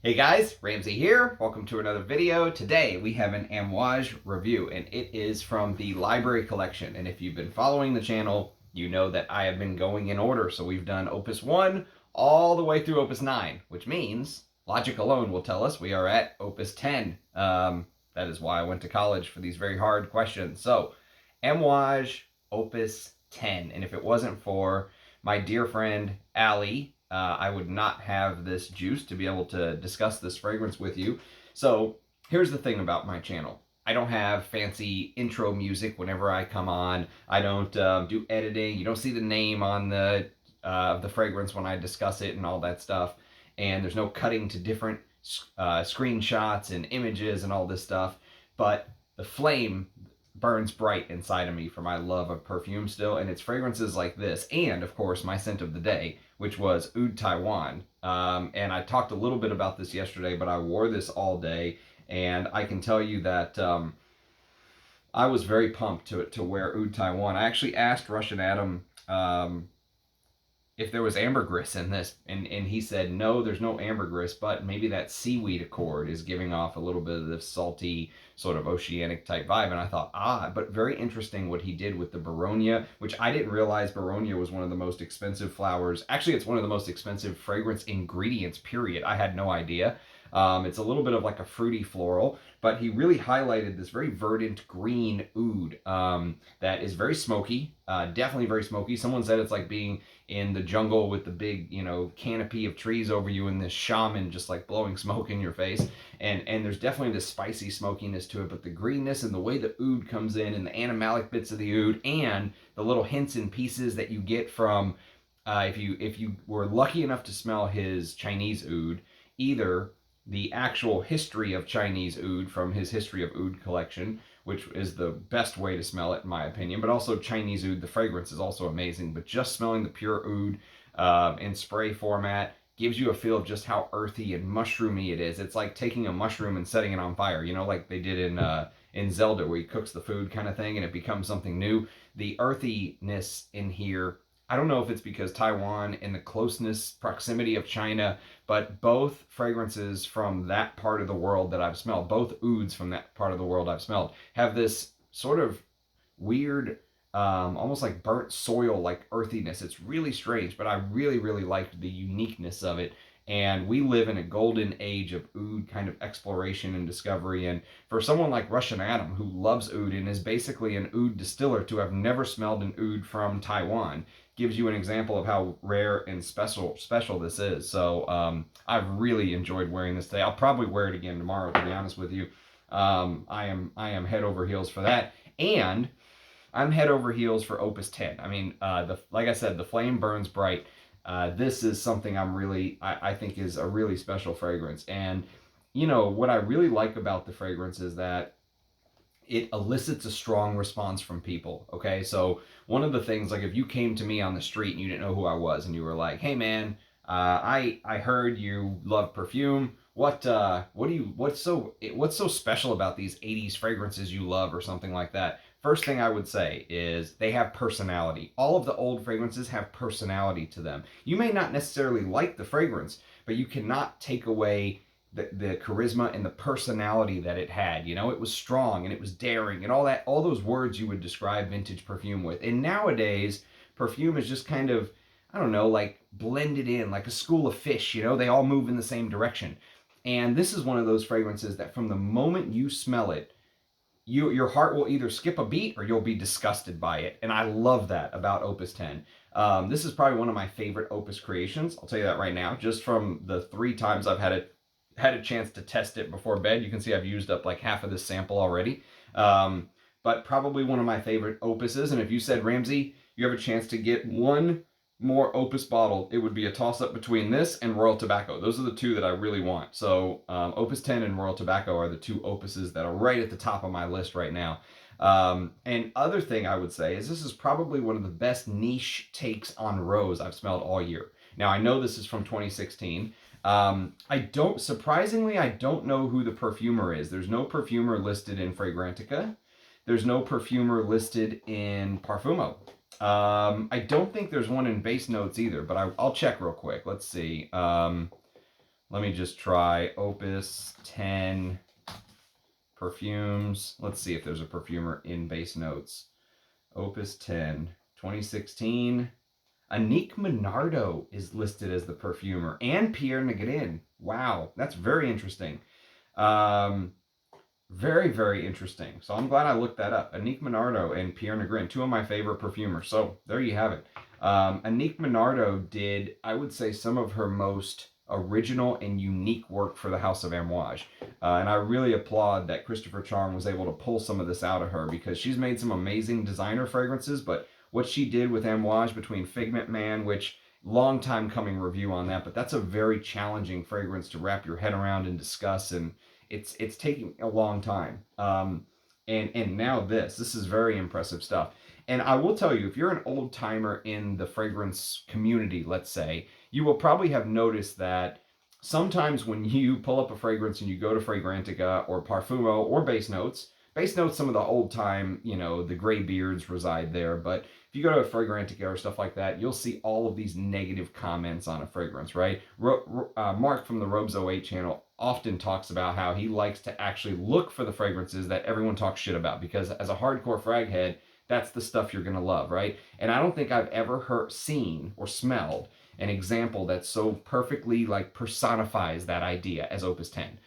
Hey guys, Ramsey here. Welcome to another video. Today we have an Amouage review and it is from the library collection. And if you've been following the channel, you know that I have been going in order. So we've done Opus 1 all the way through Opus 9, which means logic alone will tell us we are at Opus 10. That is why I went to college for these very hard questions. So Amouage Opus 10. And if it wasn't for my dear friend Allie, I would not have this juice to be able to discuss this fragrance with you. So here's the thing about my channel. I don't have fancy intro music whenever I come on. I don't do editing. You don't see the name on the fragrance when I discuss it and all that stuff. And there's no cutting to different screenshots and images and all this stuff. But the flame burns bright inside of me for my love of perfume still, and it's fragrances like this, and of course my scent of the day, which was Oud Taiwan. And I talked a little bit about this yesterday, but I wore this all day, and I can tell you that I was very pumped to wear Oud Taiwan. I actually asked Russian Adam if there was ambergris in this, and he said no, there's no ambergris, but maybe that seaweed accord is giving off a little bit of this salty sort of oceanic type vibe. And I thought, but very interesting what he did with the Baronia, which I didn't realize Baronia was one of the most expensive flowers. Actually, it's one of the most expensive fragrance ingredients, period. I had no idea. It's a little bit of like a fruity floral, but he really highlighted this very verdant green oud that is very smoky, definitely very smoky. Someone said it's like being in the jungle with the big, canopy of trees over you and this shaman just like blowing smoke in your face. And there's definitely this spicy smokiness to it, but the greenness and the way the oud comes in and the animalic bits of the oud and the little hints and pieces that you get from, if you were lucky enough to smell his Chinese oud, either the actual history of Chinese oud from his History of Oud collection, which is the best way to smell it in my opinion, but also Chinese oud, the fragrance is also amazing, but just smelling the pure oud in spray format gives you a feel of just how earthy and mushroomy it is. It's like taking a mushroom and setting it on fire, like they did in Zelda where he cooks the food kind of thing and it becomes something new. The earthiness in here, I don't know if it's because Taiwan and the closeness, proximity of China, but both fragrances from that part of the world that I've smelled, both ouds from that part of the world I've smelled, have this sort of weird, almost like burnt soil, like earthiness. It's really strange, but I really, really liked the uniqueness of it. And we live in a golden age of oud kind of exploration and discovery. And for someone like Russian Adam, who loves oud and is basically an oud distiller, to have never smelled an oud from Taiwan gives you an example of how rare and special this is. So I've really enjoyed wearing this today. I'll probably wear it again tomorrow, to be honest with you. I am head over heels for that. And I'm head over heels for Opus 10. I mean, like I said, the flame burns bright. This is something I think is a really special fragrance. And, what I really like about the fragrance is that it elicits a strong response from people. Okay, so one of the things, like if you came to me on the street and you didn't know who I was and you were like, hey man, I heard you love perfume. What's so special about these 80s fragrances you love, or something like that? First thing I would say is they have personality. All of the old fragrances have personality to them. You may not necessarily like the fragrance, but you cannot take away the charisma and the personality that it had. It was strong and it was daring and all those words you would describe vintage perfume with. And nowadays, perfume is just kind of, I don't know, like blended in like a school of fish. They all move in the same direction. And this is one of those fragrances that from the moment you smell it, your heart will either skip a beat or you'll be disgusted by it. And I love that about Opus 10. This is probably one of my favorite Opus creations. I'll tell you that right now, just from the 3 times I've had a chance to test it before bed. You can see I've used up like half of this sample already. But probably one of my favorite opuses. And if you said, Ramsey, you have a chance to get one more Opus bottle, it would be a toss-up between this and Royal Tobacco. Those are the 2 that I really want. So Opus 10 and Royal Tobacco are the 2 opuses that are right at the top of my list right now. And other thing I would say is this is probably one of the best niche takes on rose I've smelled all year. Now I know this is from 2016. Surprisingly, I don't know who the perfumer is. There's no perfumer listed in Fragrantica. There's no perfumer listed in Parfumo. I don't think there's one in base notes either, but I'll check real quick. Let's see. Let let me just try Opus 10 perfumes. Let's see if there's a perfumer in base notes. Opus 10, 2016. Annick Menardo is listed as the perfumer, and Pierre Negrin. Wow, that's very interesting. Very, very interesting. So I'm glad I looked that up. Annick Menardo and Pierre Negrin, two of my favorite perfumers. So there you have it. Annick Menardo did, I would say, some of her most original and unique work for the House of Amouage. And I really applaud that Christopher Chong was able to pull some of this out of her, because she's made some amazing designer fragrances, but what she did with Amouage between Figment Man, which long time coming review on that, but that's a very challenging fragrance to wrap your head around and discuss, and it's taking a long time. And now this is very impressive stuff. And I will tell you, if you're an old timer in the fragrance community, let's say, you will probably have noticed that sometimes when you pull up a fragrance and you go to Fragrantica or Parfumo or Base Notes, some of the old time, the gray beards reside there. But if you go to a Fragrantica or stuff like that, you'll see all of these negative comments on a fragrance, right? Mark from the Robes 08 channel often talks about how he likes to actually look for the fragrances that everyone talks shit about, because as a hardcore frag head, that's the stuff you're going to love, right? And I don't think I've ever seen or smelled an example that so perfectly personifies that idea as Opus 10.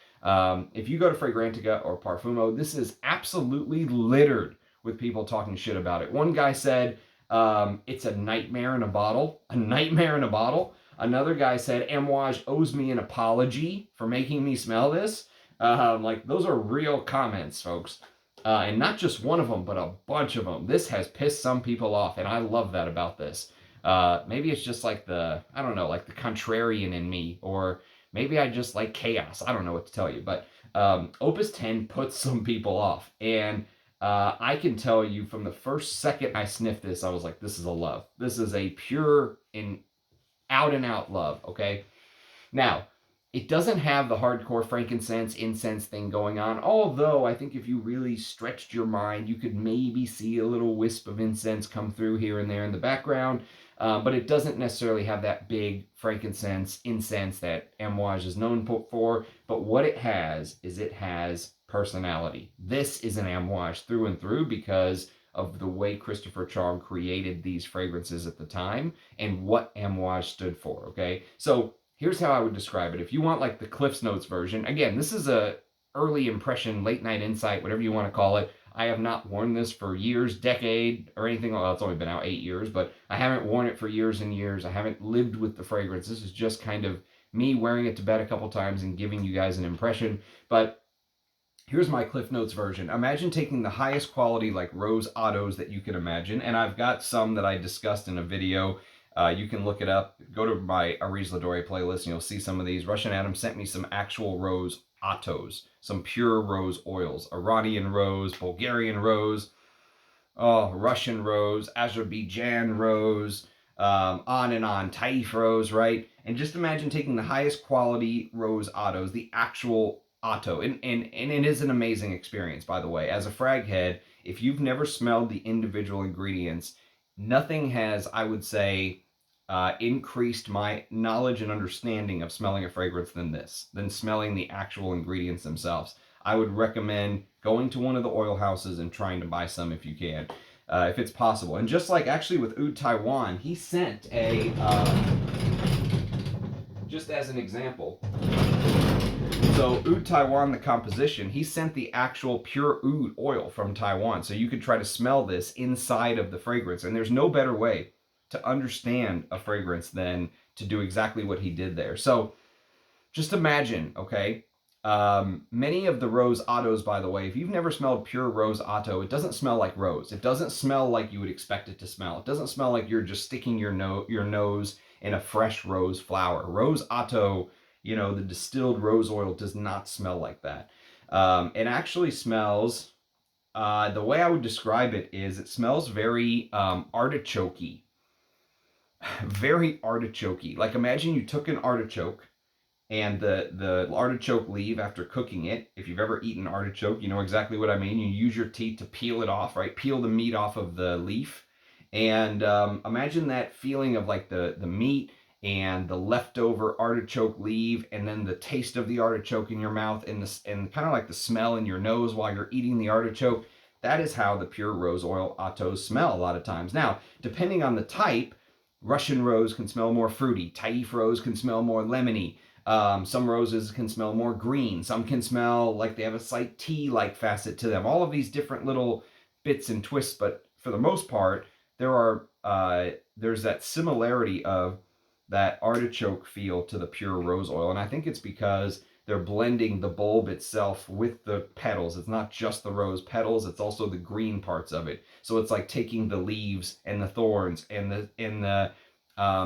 If you go to Fragrantica or Parfumo, this is absolutely littered with people talking shit about it. One guy said, it's a nightmare in a bottle. A nightmare in a bottle. Another guy said, Amouage owes me an apology for making me smell this. Those are real comments, folks. And not just one of them, but a bunch of them. This has pissed some people off, and I love that about this. Maybe it's just the contrarian in me, or maybe I just like chaos. I don't know what to tell you, but Opus 10 puts some people off. And I can tell you from the first second I sniffed this, I was like, this is a love. This is a pure and out love, okay? Now, it doesn't have the hardcore frankincense, incense thing going on, although I think if you really stretched your mind, you could maybe see a little wisp of incense come through here and there in the background. But it doesn't necessarily have that big frankincense, incense that Amouage is known for. But what it has is it has personality. This is an Amouage through and through because of the way Christopher Chong created these fragrances at the time and what Amouage stood for, okay? So here's how I would describe it. If you want the Cliff's Notes version, again, this is a early impression, late night insight, whatever you want to call it. I have not worn this for years, decade, or anything. Well, it's only been out 8 years, but I haven't worn it for years and years. I haven't lived with the fragrance. This is just kind of me wearing it to bed a couple times and giving you guys an impression. But here's my Cliff Notes version. Imagine taking the highest quality rose autos that you can imagine. And I've got some that I discussed in a video. You can look it up. Go to my Areej Dore playlist and you'll see some of these. Russian Adam sent me some actual rose autos, some pure rose oils. Iranian rose, Bulgarian rose, Russian rose, Azerbaijan rose, on and on, Taif rose, right? And just imagine taking the highest quality rose autos, the actual auto. And it is an amazing experience, by the way. As a frag head, if you've never smelled the individual ingredients, nothing has, I would say, increased my knowledge and understanding of smelling a fragrance than smelling the actual ingredients themselves. I would recommend going to one of the oil houses and trying to buy some if you can, if it's possible. And just actually with Oud Taiwan, he sent a, just as an example, so Oud Taiwan, the composition, he sent the actual pure oud oil from Taiwan. So you could try to smell this inside of the fragrance. And there's no better way to understand a fragrance than to do exactly what he did there. So just imagine, okay, many of the rose autos, by the way, if you've never smelled pure rose auto, it doesn't smell like rose. It doesn't smell like you would expect it to smell. It doesn't smell like you're just sticking your nose in a fresh rose flower. Rose auto, the distilled rose oil does not smell like that. It actually smells, the way I would describe it is it smells very artichoke-y. Very artichoke-y. Imagine you took an artichoke and the artichoke leaf after cooking it. If you've ever eaten artichoke, you know exactly what I mean. You use your teeth to peel it off, right? Peel the meat off of the leaf. And imagine that feeling of the meat and the leftover artichoke leaf, and then the taste of the artichoke in your mouth, and kind of like the smell in your nose while you're eating the artichoke. That is how the pure rose oil Atos smell a lot of times. Now, depending on the type, Russian rose can smell more fruity. Taif rose can smell more lemony. Some roses can smell more green. Some can smell like they have a slight tea-like facet to them. All of these different little bits and twists, but for the most part, there's that similarity of that artichoke feel to the pure rose oil. And I think it's because they're blending the bulb itself with the petals. It's not just the rose petals, it's also the green parts of it. So it's like taking the leaves and the thorns and the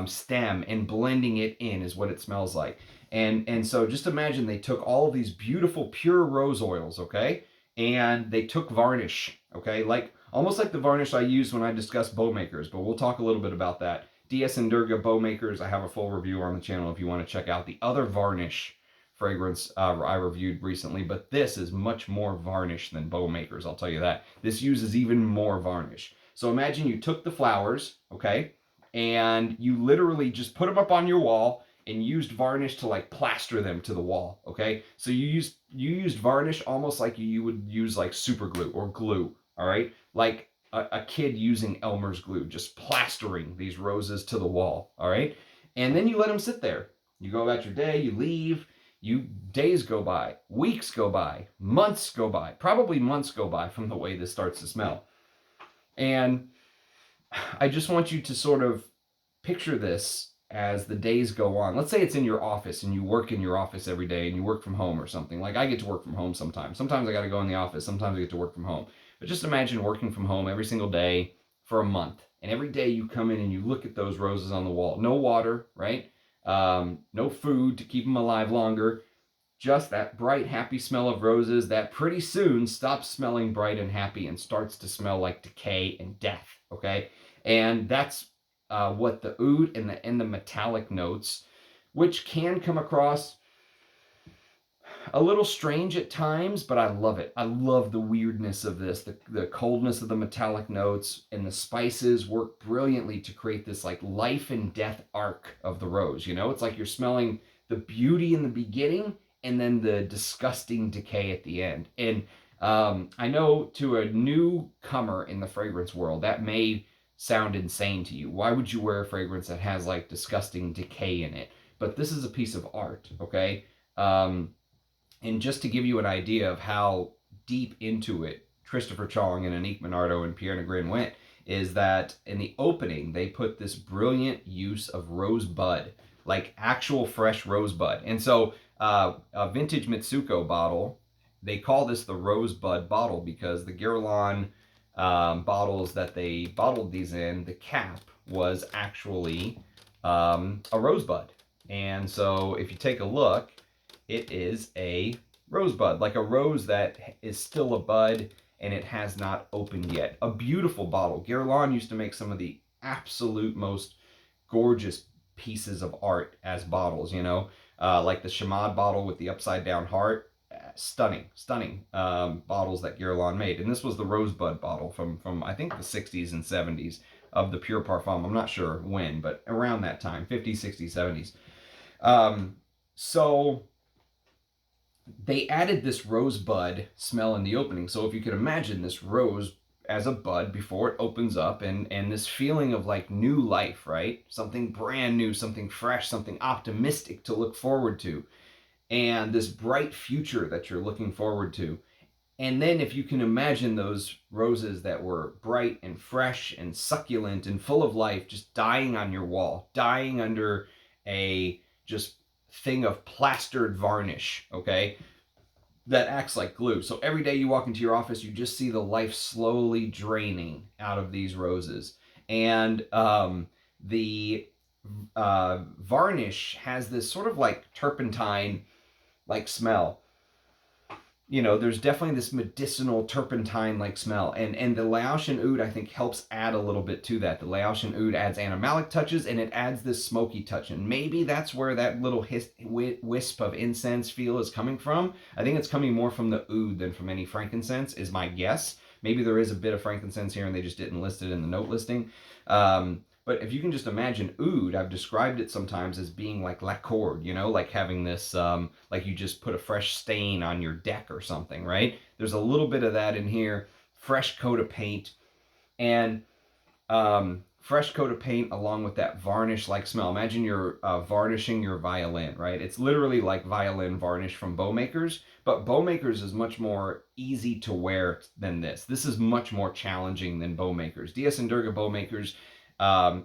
stem and blending it in is what it smells like. And so just imagine they took all of these beautiful pure rose oils, okay? And they took varnish, okay? Like almost like the varnish I use when I discuss bow makers, but we'll talk a little bit about that. DS and Durga bow makers, I have a full review on the channel if you want to check out the other varnish fragrance I reviewed recently, but this is much more varnish than bow makers, I'll tell you that. This uses even more varnish. So imagine you took the flowers, okay, and you literally just put them up on your wall and used varnish to like plaster them to the wall, okay? So you used varnish almost like you would use like super glue or glue, all right? Like a kid using Elmer's glue, just plastering these roses to the wall, all right? And then you let them sit there. You go about your day, you leave, days go by, weeks go by, months go by, probably months go by from the way this starts to smell. And I just want you to sort of picture this as the days go on. Let's say it's in your office and you work in your office every day and you work from home or something. Like I get to work from home sometimes. Sometimes I got to go in the office. Sometimes I get to work from home. But just imagine working from home every single day for a month. And every day you come in and you look at those roses on the wall. No water, right? No food to keep them alive longer. Just that bright, happy smell of roses that pretty soon stops smelling bright and happy and starts to smell like decay and death, okay? And that's what the oud and the metallic notes, which can come across a little strange at times, but I love it. I love the weirdness of this. The coldness of the metallic notes and the spices work brilliantly to create this like life and death arc of the rose. You know, it's like you're smelling the beauty in the beginning and then the disgusting decay at the end. And I know to a newcomer in the fragrance world, that may sound insane to you. Why would you wear a fragrance that has like disgusting decay in it? But this is a piece of art, okay? And just to give you an idea of how deep into it Christopher Chong and Annick Menardo and Pierre Negrin went, is that in the opening, they put this brilliant use of rosebud, like actual fresh rosebud. And so a vintage Mitsouko bottle, they call this the rosebud bottle because the Guerlain bottles that they bottled these in, the cap was actually a rosebud. And so if you take a look, it is a rosebud, like a rose that is still a bud and it has not opened yet. A beautiful bottle. Guerlain used to make some of the absolute most gorgeous pieces of art as bottles, you know, like the Chamad bottle with the upside down heart. Stunning bottles that Guerlain made. And this was the rosebud bottle from I think the 60s and 70s of the Pure Parfum. I'm not sure when, but around that time, 50s, 60s, 70s. So they added this rosebud smell in the opening. So if you could imagine this rose as a bud before it opens up, and this feeling of like new life, right? Something brand new, something fresh, something optimistic to look forward to, and this bright future that you're looking forward to. And then if you can imagine those roses that were bright and fresh and succulent and full of life just dying on your wall, dying under a just thing of plastered varnish, okay, that acts like glue. So every day you walk into your office, you just see the life slowly draining out of these roses. And the varnish has this sort of like turpentine like smell. You know, there's definitely this medicinal turpentine like smell, and the Laotian oud I think helps add a little bit to that. The Laotian oud adds animalic touches and it adds this smoky touch, and maybe that's where that little wisp of incense feel is coming from. I think it's coming more from the oud than from any frankincense is my guess. Maybe there is a bit of frankincense here and they just didn't list it in the note listing. But if you can just imagine oud, I've described it sometimes as being like lacquered, you know, like having this, like you just put a fresh stain on your deck or something, right? There's a little bit of that in here, fresh coat of paint, and fresh coat of paint along with that varnish-like smell. Imagine you're varnishing your violin, right? It's literally like violin varnish from Bowmakers, but Bowmakers is much more easy to wear than this. This is much more challenging than Bowmakers. DS and Durga Bowmakers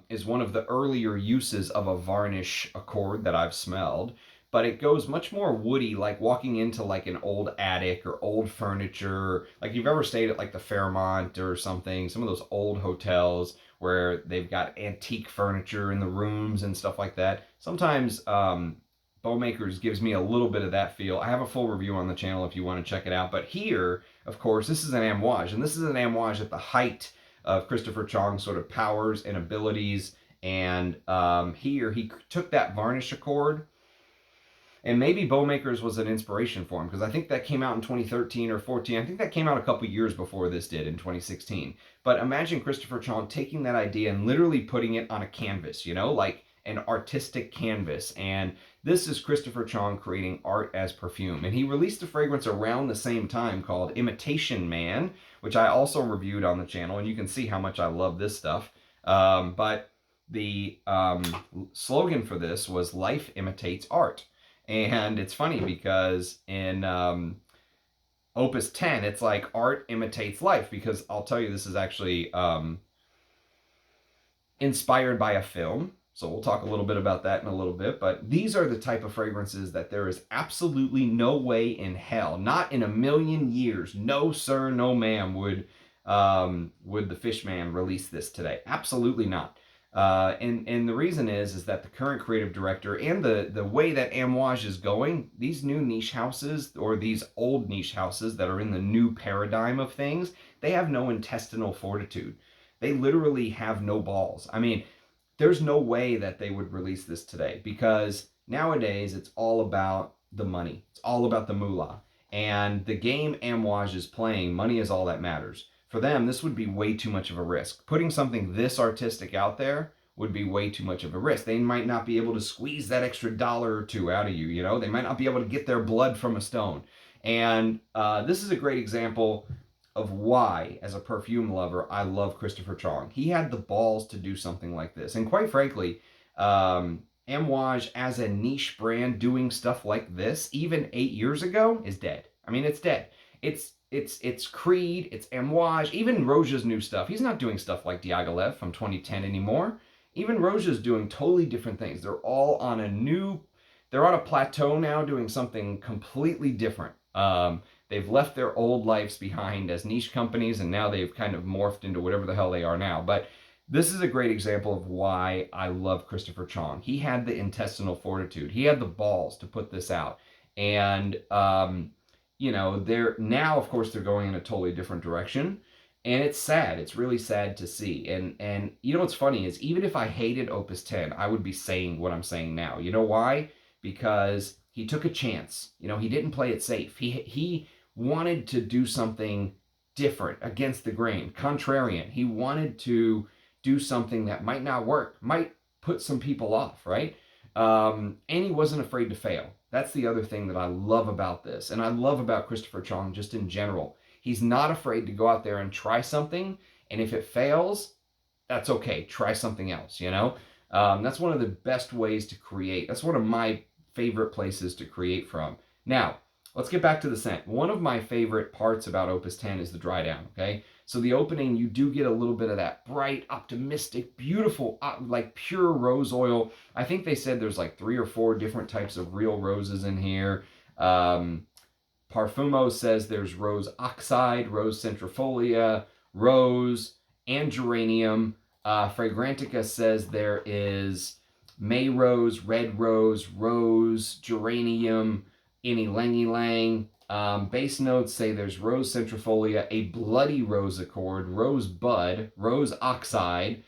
is one of the earlier uses of a varnish accord that I've smelled, but it goes much more woody, like walking into like an old attic or old furniture. Like you've ever stayed at like the Fairmont or something, some of those old hotels where they've got antique furniture in the rooms and stuff like that. Sometimes Bowmakers gives me a little bit of that feel. I have a full review on the channel if you want to check it out. But here, of course, this is an Amouage, and this is an Amouage at the height of Christopher Chong's sort of powers and abilities. And here he took that varnish accord, and maybe Bowmakers was an inspiration for him, because I think that came out in 2013 or 14. I think that came out a couple years before this did, in 2016. But imagine Christopher Chong taking that idea and literally putting it on a canvas, you know, like an artistic canvas. And this is Christopher Chong creating art as perfume. And he released a fragrance around the same time called Imitation Man, which I also reviewed on the channel. And you can see how much I love this stuff. But the slogan for this was "Life Imitates Art." And it's funny because in Opus 10, it's like art imitates life, because I'll tell you, this is actually inspired by a film. So we'll talk a little bit about that in a little bit. But these are the type of fragrances that there is absolutely no way in hell, not in a million years, no sir, no ma'am, would the Fishman release this today. Absolutely not. And the reason is that the current creative director and the way that Amouage is going, these new niche houses, or these old niche houses that are in the new paradigm of things, they have no intestinal fortitude. They literally have no balls. I mean, there's no way that they would release this today, because nowadays it's all about the money. It's all about the moolah. And the game Amouage is playing, money is all that matters. For them, this would be way too much of a risk. Putting something this artistic out there would be way too much of a risk. They might not be able to squeeze that extra $1 or $2 out of you, you know? They might not be able to get their blood from a stone. And this is a great example of why, as a perfume lover, I love Christopher Chong. He had the balls to do something like this. And quite frankly, Amouage as a niche brand doing stuff like this, even 8 years ago, is dead. I mean, it's dead. It's Creed, it's Amouage, even Roja's new stuff. He's not doing stuff like Diaghilev from 2010 anymore. Even Roja's doing totally different things. They're all on they're on a plateau now doing something completely different. They've left their old lives behind as niche companies, and now they've kind of morphed into whatever the hell they are now. But this is a great example of why I love Christopher Chong. He had the intestinal fortitude. He had the balls to put this out. And, you know, now, of course, they're going in a totally different direction. And it's sad. It's really sad to see. And you know what's funny is, even if I hated Opus 10, I would be saying what I'm saying now. You know why? Because he took a chance. You know, he didn't play it safe. He wanted to do something different, against the grain, contrarian. He wanted to do something that might not work, might put some people off, right? And he wasn't afraid to fail. That's the other thing that I love about this. And I love about Christopher Chong just in general. He's not afraid to go out there and try something. And if it fails, that's okay. Try something else, you know? That's one of the best ways to create. That's one of my favorite places to create from. Now, let's get back to the scent. One of my favorite parts about Opus 10 is the dry down, okay? So the opening, you do get a little bit of that bright, optimistic, beautiful, like pure rose oil. I think they said there's like 3 or 4 different types of real roses in here. Parfumo says there's rose oxide, rose centrifolia, rose, and geranium. Fragrantica says there is May rose, red rose, rose, geranium, ylang-ylang. Base notes say there's rose centrifolia, a bloody rose accord, rose bud, rose oxide.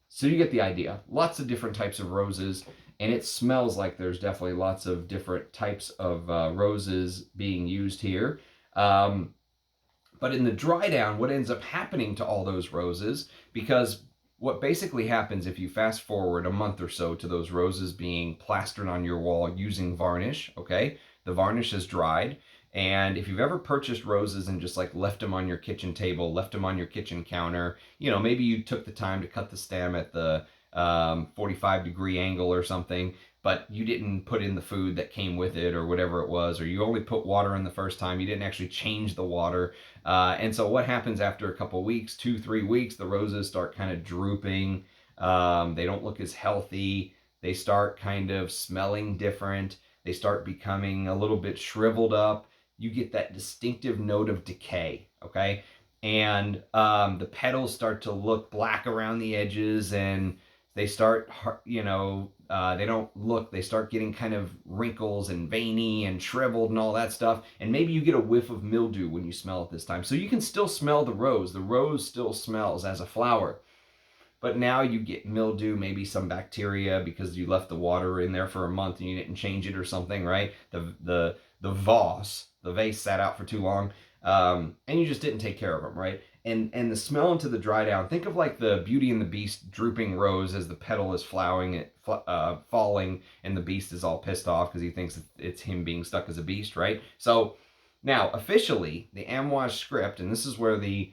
So you get the idea. Lots of different types of roses, and it smells like there's definitely lots of different types of roses being used here. But in the dry down, what ends up happening to all those roses, because what basically happens if you fast forward a month or so to those roses being plastered on your wall using varnish, okay? The varnish has dried. And if you've ever purchased roses and just like left them on your kitchen table, left them on your kitchen counter, you know, maybe you took the time to cut the stem at the 45-degree angle or something, but you didn't put in the food that came with it or whatever it was, or you only put water in the first time, you didn't actually change the water. And so what happens after a couple weeks, 2-3 weeks, the roses start kind of drooping. They don't look as healthy. They start kind of smelling different. They start becoming a little bit shriveled up. You get that distinctive note of decay, okay? And the petals start to look black around the edges, and they start, you know, they start getting kind of wrinkles and veiny and shriveled and all that stuff. And maybe you get a whiff of mildew when you smell it this time. So you can still smell the rose. The rose still smells as a flower. But now you get mildew, maybe some bacteria because you left the water in there for a month and you didn't change it or something, right? The vase sat out for too long, and you just didn't take care of them, right? And the smell into the dry down. Think of like the Beauty and the Beast drooping rose as the petal is falling, and the beast is all pissed off because he thinks it's him being stuck as a beast, right? So now officially the Amouage script, and this is where the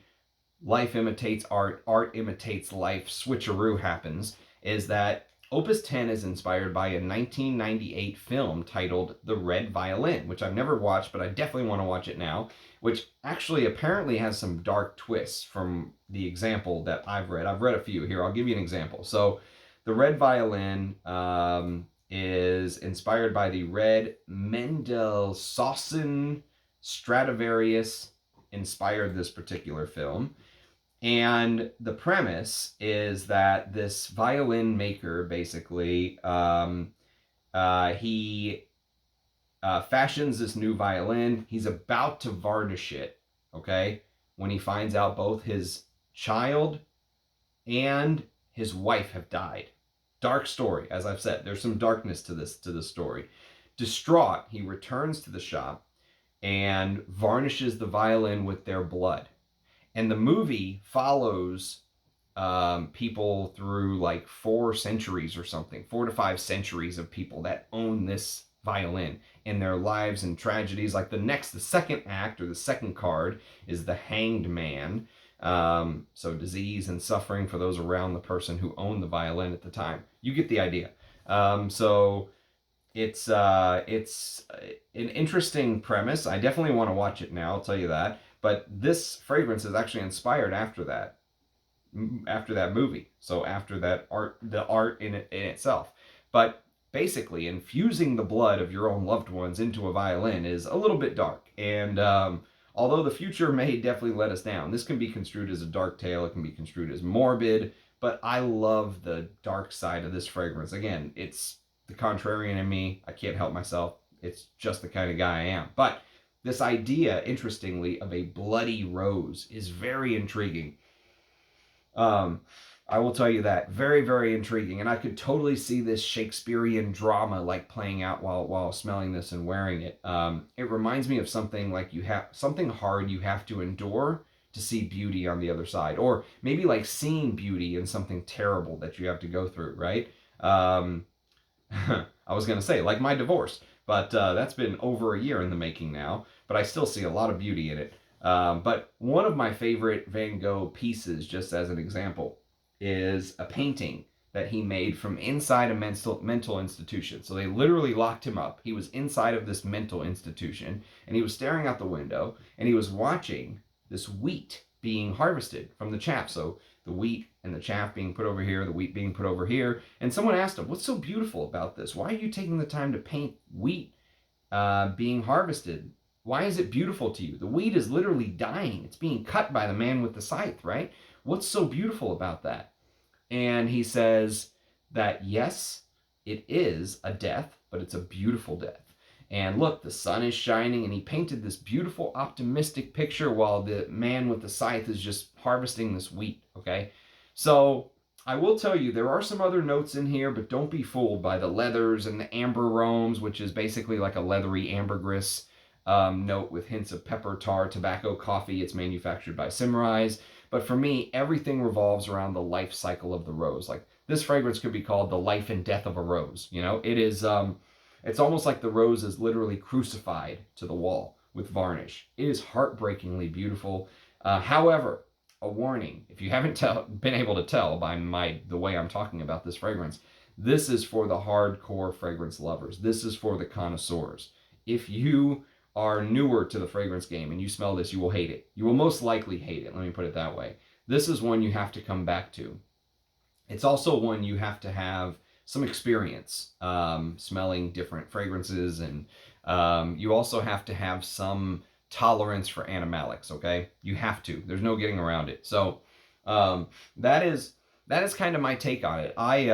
life imitates art, art imitates life switcheroo happens, is that Opus 10 is inspired by a 1998 film titled The Red Violin, which I've never watched, but I definitely want to watch it now, which actually apparently has some dark twists from the example that I've read. I've read a few. Here, I'll give you an example. So The Red Violin is inspired by the Red Mendelssohn Stradivarius inspired this particular film. And the premise is that this violin maker basically, he fashions this new violin. He's about to varnish it, okay, when he finds out both his child and his wife have died. Dark story, as I've said. There's some darkness to this story. Distraught, he returns to the shop and varnishes the violin with their blood. And the movie follows people through like 4 centuries or something, 4 to 5 centuries of people that own this violin in their lives and tragedies. Like the second act or the second card is the Hanged Man. So disease and suffering for those around the person who owned the violin at the time. You get the idea. So it's an interesting premise. I definitely want to watch it now, I'll tell you that. But this fragrance is actually inspired after that movie. So after that art, the art in itself. But basically, infusing the blood of your own loved ones into a violin is a little bit dark. And although the future may definitely let us down, this can be construed as a dark tale. It can be construed as morbid. But I love the dark side of this fragrance. Again, it's the contrarian in me. I can't help myself. It's just the kind of guy I am. But this idea, interestingly, of a bloody rose is very intriguing. I will tell you that. Very, very intriguing. And I could totally see this Shakespearean drama like playing out while smelling this and wearing it. It reminds me of something like something hard you have to endure to see beauty on the other side. Or maybe like seeing beauty in something terrible that you have to go through, right? I was going to say, like my divorce. But that's been over a year in the making now. But I still see a lot of beauty in it. But one of my favorite Van Gogh pieces, just as an example, is a painting that he made from inside a mental institution. So they literally locked him up. He was inside of this mental institution, and he was staring out the window, and he was watching this wheat being harvested from the chaff. So the wheat and the chaff being put over here, the wheat being put over here. And someone asked him, what's so beautiful about this? Why are you taking the time to paint wheat being harvested? Why is it beautiful to you? The wheat is literally dying. It's being cut by the man with the scythe, right? What's so beautiful about that? And he says that, yes, it is a death, but it's a beautiful death. And look, the sun is shining, and he painted this beautiful, optimistic picture while the man with the scythe is just harvesting this wheat, okay? So I will tell you, there are some other notes in here, but don't be fooled by the leathers and the amber aromas, which is basically like a leathery ambergris note with hints of pepper, tar, tobacco, coffee. It's manufactured by Symrise. But for me, everything revolves around the life cycle of the rose. Like this fragrance could be called the life and death of a rose. You know, it is, it's almost like the rose is literally crucified to the wall with varnish. It is heartbreakingly beautiful. However, a warning, if you haven't been able to tell by the way I'm talking about this fragrance, this is for the hardcore fragrance lovers. This is for the connoisseurs. If you are newer to the fragrance game and you smell this, you will hate it. You will most likely hate it. Let me put it that way. This is one you have to come back to. It's also one you have to have some experience smelling different fragrances, and you also have to have some tolerance for animalics, okay? You have to. There's no getting around it. So that is kind of my take on it. I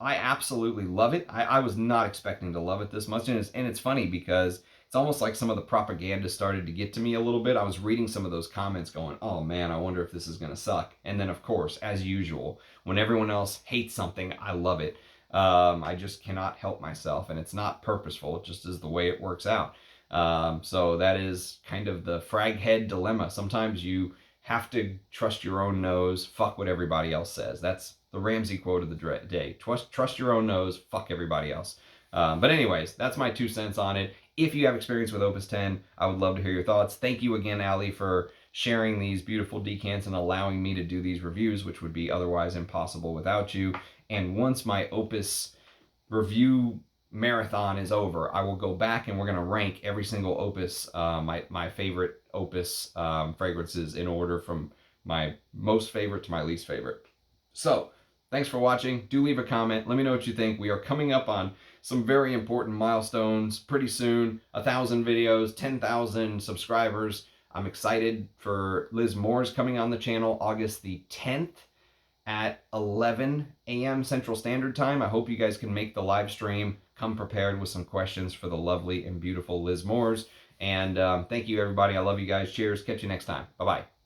absolutely love it. I was not expecting to love it this much, and it's funny because it's almost like some of the propaganda started to get to me a little bit. I was reading some of those comments going, oh man, I wonder if this is going to suck. And then of course, as usual, when everyone else hates something, I love it. I just cannot help myself, and it's not purposeful. It just is the way it works out. So that is kind of the frag head dilemma. Sometimes you have to trust your own nose, fuck what everybody else says. That's the Ramsey quote of the day. Trust your own nose, fuck everybody else. But anyways, that's my 2 cents on it. If you have experience with Opus 10, I would love to hear your thoughts. Thank you again, Ali, for sharing these beautiful decants and allowing me to do these reviews, which would be otherwise impossible without you. And once my Opus review marathon is over, I will go back and we're going to rank every single Opus, my favorite Opus fragrances in order from my most favorite to my least favorite. So, thanks for watching. Do leave a comment. Let me know what you think. We are coming up on some very important milestones pretty soon. 1,000 videos, 10,000 subscribers. I'm excited for Liz Moore's coming on the channel August the 10th at 11 a.m. Central Standard Time. I hope you guys can make the live stream. Come prepared with some questions for the lovely and beautiful Liz Moore's. And thank you, everybody. I love you guys. Cheers. Catch you next time. Bye-bye.